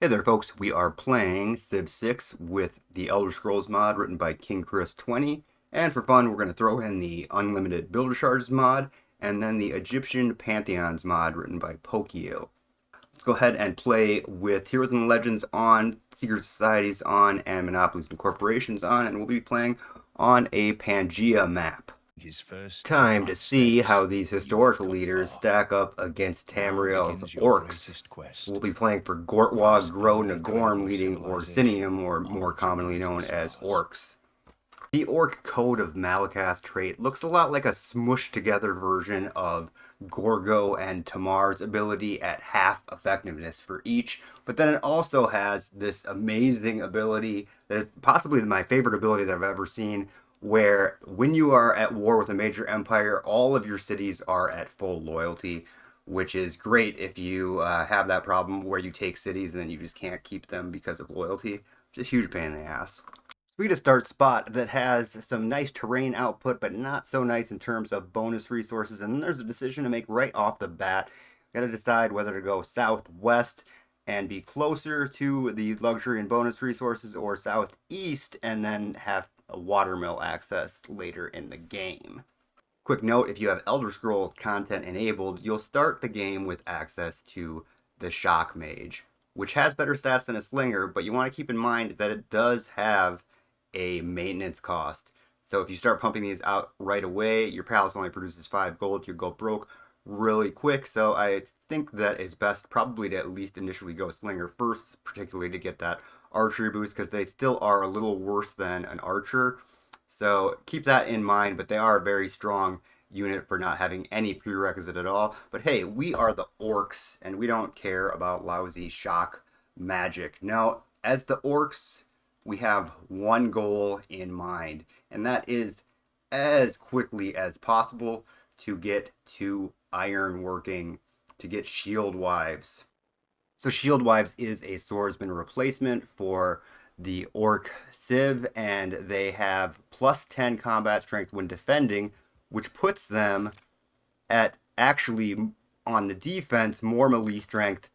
Hey there folks, we are playing Civ 6 with the Elder Scrolls mod written by King Chris 20, and for fun we're going to throw in the Unlimited Builder Charges mod, and then the Egyptian Pantheons mod written by Portugal. Let's go ahead and play with Heroes and Legends on, Secret Societies on, and Monopolies and Corporations on, and we'll be playing on a Pangea map. Time to see how these historical leaders stack up against Tamriel's Orcs. We'll be playing for Gortwag Gro Nagorm leading Orsinium, or more commonly known as Orcs. The Orc Code of Malakath trait looks a lot like a smushed together version of Gorgo and Tamar's ability at half effectiveness for each, but then it also has this amazing ability that is possibly my favorite ability that I've ever seen, where when you are at war with a major empire, all of your cities are at full loyalty, which is great if you have that problem where you take cities and then you just can't keep them because of loyalty. It's a huge pain in the ass. We get a start spot that has some nice terrain output, but not so nice in terms of bonus resources, and then there's a decision to make right off the bat. Got to decide whether to go southwest and be closer to the luxury and bonus resources, or southeast and then have a watermill access later in the game. Quick note, if you have Elder Scrolls content enabled, you'll start the game with access to the Shock Mage, which has better stats than a Slinger, but you want to keep in mind that it does have a maintenance cost. So if you start pumping these out right away, your palace only produces 5 gold, you'll go broke really quick. So I think that it's best probably to at least initially go Slinger first, particularly to get that archery boost, because they still are a little worse than an archer. So keep that in mind, but they are a very strong unit for not having any prerequisite at all. But hey, we are the Orcs, and we don't care about lousy shock magic. Now, as the Orcs, we have one goal in mind, and that is as quickly as possible to get to iron working, to get Shield Wives. So Shield Wives is a swordsman replacement for the Orc Civ, and they have plus 10 combat strength when defending, which puts them at actually on the defense more melee strength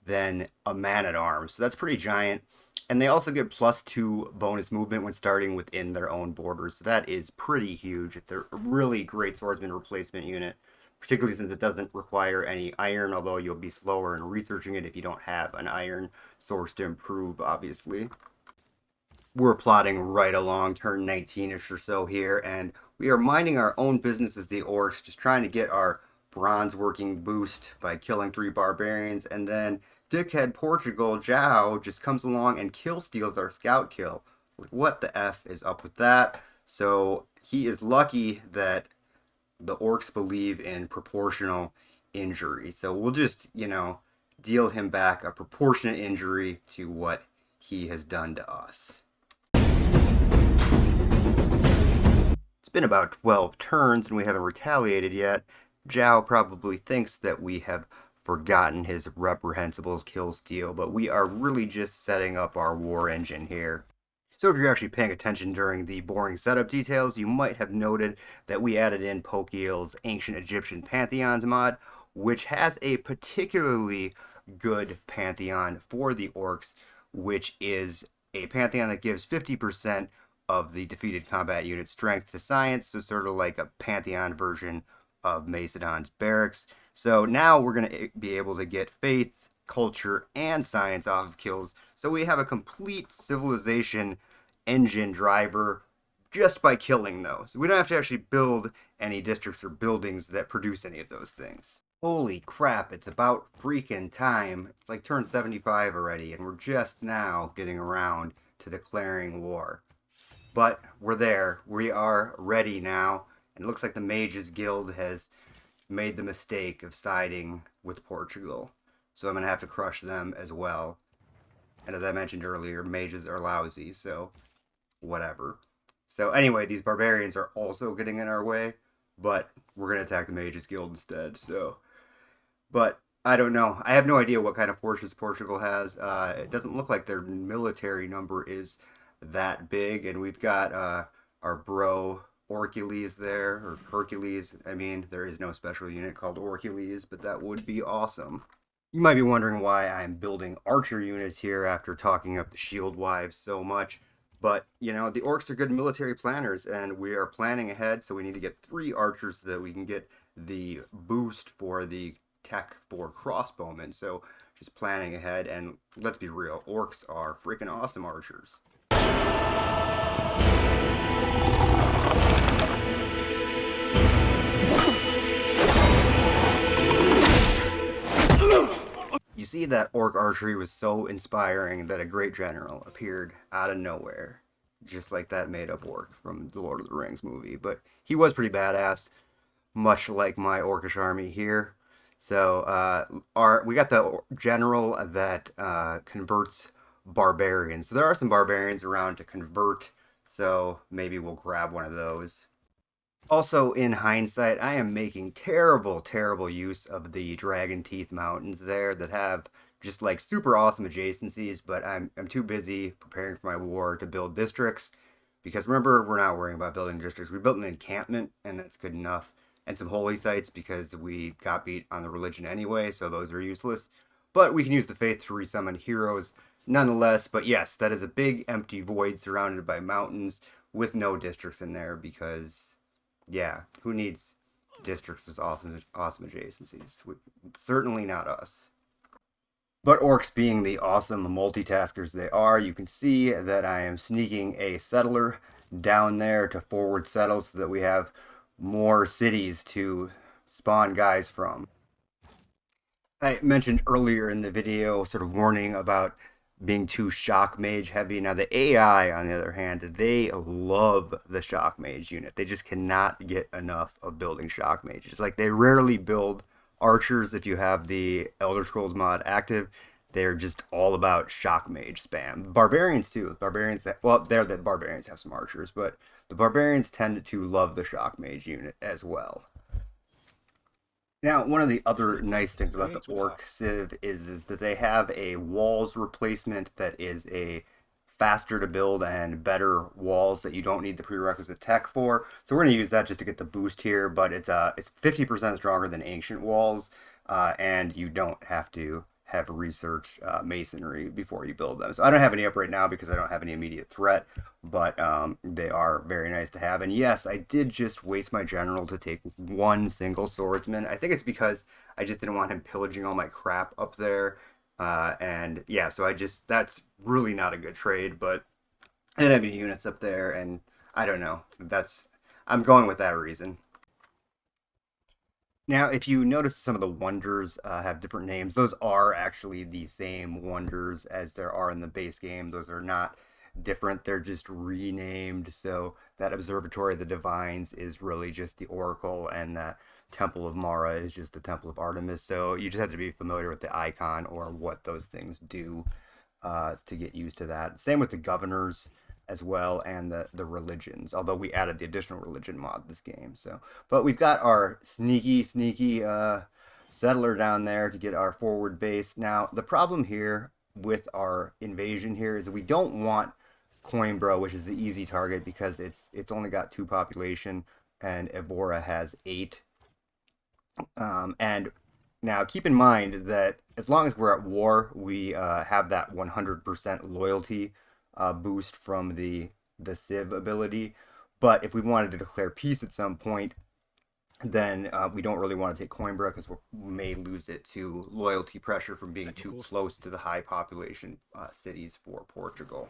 than a man-at-arms. So that's pretty giant. And they also get plus 2 bonus movement when starting within their own borders. So that is pretty huge. It's a really great swordsman replacement unit, particularly since it doesn't require any iron, although you'll be slower in researching it if you don't have an iron source to improve, obviously. We're plodding right along, turn 19-ish or so here, and we are minding our own business as the Orcs, just trying to get our bronze working boost by killing 3 barbarians, and then Dickhead Portugal, Zhao, just comes along and kill steals our scout kill. Like, what the F is up with that? So he is lucky that the Orcs believe in proportional injury. So we'll just, deal him back a proportionate injury to what he has done to us. It's been about 12 turns and we haven't retaliated yet. Zhao probably thinks that we have forgotten his reprehensible kill steal, but we are really just setting up our war engine here. So if you're actually paying attention during the boring setup details, you might have noted that we added in Portugal's Ancient Egyptian Pantheons mod, which has a particularly good pantheon for the Orcs, which is a pantheon that gives 50% of the defeated combat unit strength to science, so sort of like a pantheon version of Macedon's barracks. So now we're going to be able to get faith, culture, and science off of kills. So we have a complete civilization engine driver just by killing those. We don't have to actually build any districts or buildings that produce any of those things. Holy crap, it's about freaking time. It's like turn 75 already, and we're just now getting around to declaring war. But we're there. We are ready now. And it looks like the Mages Guild has made the mistake of siding with Portugal. So I'm going to have to crush them as well. And as I mentioned earlier, mages are lousy, so whatever. So anyway, these barbarians are also getting in our way, but we're going to attack the Mages Guild instead, so. But I don't know. I have no idea what kind of forces Portugal has. It doesn't look like their military number is that big, and we've got our bro Orcules there, or Hercules. I mean, there is no special unit called Orcules, but that would be awesome. You might be wondering why I'm building archer units here after talking up the shield wives so much. But, you know, the orcs are good military planners, and we are planning ahead, so we need to get 3 archers so that we can get the boost for the tech for crossbowmen. So, just planning ahead, and let's be real, orcs are freaking awesome archers. You see that orc archery was so inspiring that a great general appeared out of nowhere, just like that made up orc from the Lord of the Rings movie. But he was pretty badass, much like my orcish army here. So we got the general that converts barbarians. So there are some barbarians around to convert. So maybe we'll grab one of those. Also, in hindsight, I am making terrible, terrible use of the Dragon Teeth Mountains there that have just like super awesome adjacencies, but I'm too busy preparing for my war to build districts. Because remember, we're not worrying about building districts. We built an encampment, and that's good enough. And some holy sites because we got beat on the religion anyway, so those are useless. But we can use the faith to resummon heroes nonetheless. But yes, that is a big empty void surrounded by mountains with no districts in there because yeah, who needs districts with awesome adjacencies? Certainly not us. But orcs being the awesome multitaskers they are, you can see that I am sneaking a settler down there to forward settle so that we have more cities to spawn guys from. I mentioned earlier in the video, sort of warning about being too shock mage heavy. Now the AI, on the other hand, they love the shock mage unit. They just cannot get enough of building shock mages. Like they rarely build archers if you have the Elder Scrolls mod active. They're just all about shock mage spam. Barbarians too. Barbarians, well, they're the barbarians have some archers, but the barbarians tend to love the shock mage unit as well. Now, one of the other nice things about the Orc Civ is that they have a walls replacement that is a faster to build and better walls that you don't need the prerequisite tech for. So we're going to use that just to get the boost here, but it's 50% stronger than ancient walls, and you don't have to have research masonry before you build them. So I don't have any up right now because I don't have any immediate threat, but they are very nice to have. And yes, I did just waste my general to take one single swordsman. I think it's because I just didn't want him pillaging all my crap up there. And yeah, so that's really not a good trade, but I didn't have any units up there, and I don't know. I'm going with that reason. Now, if you notice some of the wonders have different names, those are actually the same wonders as there are in the base game. Those are not different, they're just renamed. So that Observatory of the Divines is really just the Oracle, and the Temple of Mara is just the Temple of Artemis. So you just have to be familiar with the icon or what those things do to get used to that. Same with the governors as well, and the religions, although we added the additional religion mod this game. So but we've got our sneaky settler down there to get our forward base. Now the problem here with our invasion here is that we don't want Coimbra, which is the easy target, because it's only got 2 population and Evora has 8. And now keep in mind that as long as we're at war, we have that 100% loyalty boost from the Civ ability. But if we wanted to declare peace at some point, then we don't really want to take Coimbra because we may lose it to loyalty pressure from being too close to the high population cities for Portugal.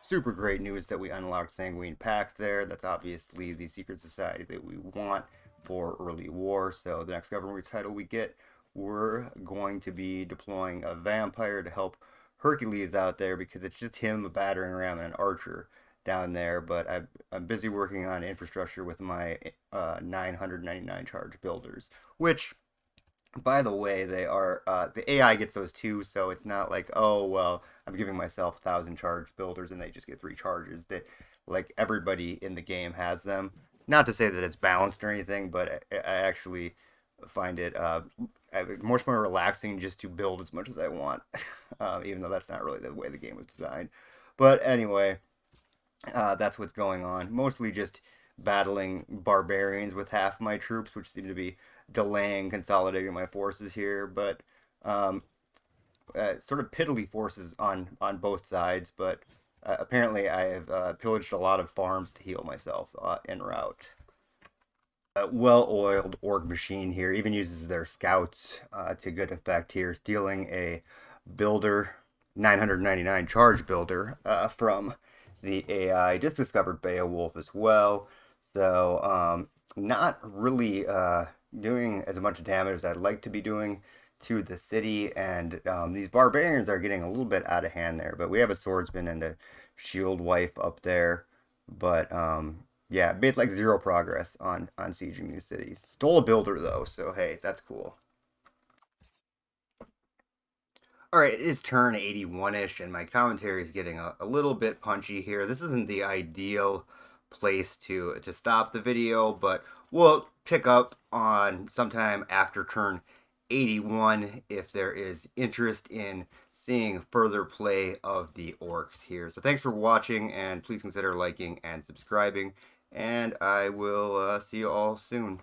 Super great news that we unlocked Sanguine Pact there. That's obviously the secret society that we want for early war. So the next government title we get, we're going to be deploying a vampire to help Hercules out there, because it's just him battering around an archer down there. But I'm busy working on infrastructure with my 999 charge builders, which, by the way, they are the AI gets those too, so it's not like, oh well, I'm giving myself 1,000 charge builders and they just get 3 charges. That, like, everybody in the game has them. Not to say that it's balanced or anything, but I actually find it much more relaxing just to build as much as I want, even though that's not really the way the game was designed. But anyway, that's what's going on. Mostly just battling barbarians with half my troops, which seem to be delaying consolidating my forces here. But Um, sort of piddly forces on both sides, but apparently I have pillaged a lot of farms to heal myself en route. Well-oiled orc machine here even uses their scouts to good effect here, stealing a builder 999 charge builder from the AI. Just discovered Beowulf as well, so not really doing as much damage as I'd like to be doing to the city, and these barbarians are getting a little bit out of hand there, but we have a swordsman and a shield wife up there, but yeah, made like zero progress on sieging these cities. Stole a builder though, so hey, that's cool. All right, it is turn 81-ish, and my commentary is getting a little bit punchy here. This isn't the ideal place to stop the video, but we'll pick up on sometime after turn 81 if there is interest in seeing further play of the orcs here. So thanks for watching, and please consider liking and subscribing, and I will see you all soon.